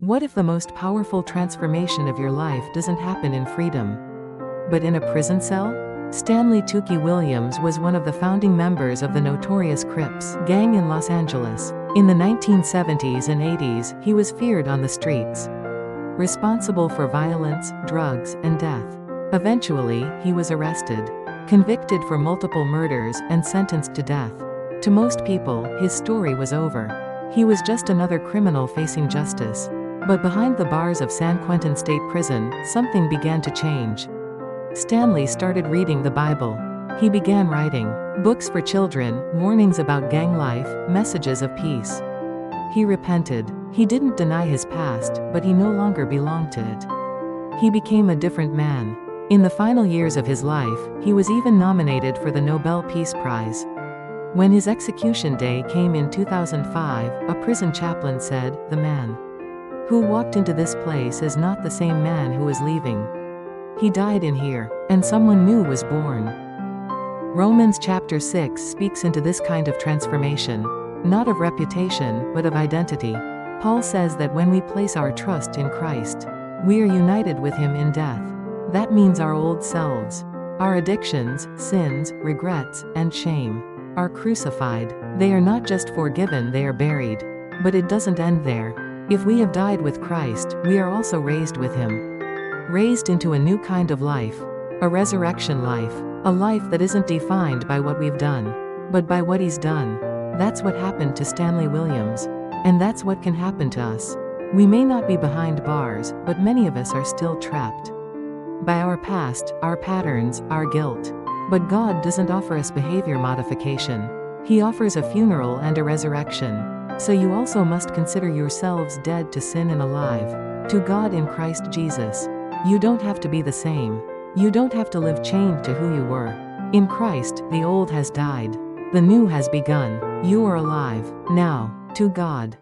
What if the most powerful transformation of your life doesn't happen in freedom, but in a prison cell? Stanley "Tookie" Williams was one of the founding members of the notorious Crips gang in Los Angeles. In the 1970s and 80s, he was feared on the streets, responsible for violence, drugs, and death. Eventually, he was arrested, convicted for multiple murders, and sentenced to death. To most people, his story was over. He was just another criminal facing justice. But behind the bars of San Quentin State Prison, something began to change. Stanley started reading the Bible. He began writing books for children, warnings about gang life, messages of peace. He repented. He didn't deny his past, but he no longer belonged to it. He became a different man. In the final years of his life, he was even nominated for the Nobel Peace Prize. When his execution day came in 2005, a prison chaplain said, "The man who walked into this place is not the same man who is leaving. He died in here, and someone new was born." Romans chapter 6 speaks into this kind of transformation, not of reputation, but of identity. Paul says that when we place our trust in Christ, we are united with him in death. That means our old selves, our addictions, sins, regrets, and shame, are crucified. They are not just forgiven, they are buried. But it doesn't end there. If we have died with Christ, we are also raised with him. Raised into a new kind of life, a resurrection life, a life that isn't defined by what we've done, but by what he's done. That's what happened to Stanley Williams. And that's what can happen to us. We may not be behind bars, but many of us are still trapped by our past, our patterns, our guilt. But God doesn't offer us behavior modification. He offers a funeral and a resurrection. So you also must consider yourselves dead to sin and alive to God in Christ Jesus. You don't have to be the same. You don't have to live chained to who you were. In Christ, the old has died. The new has begun. You are alive now to God.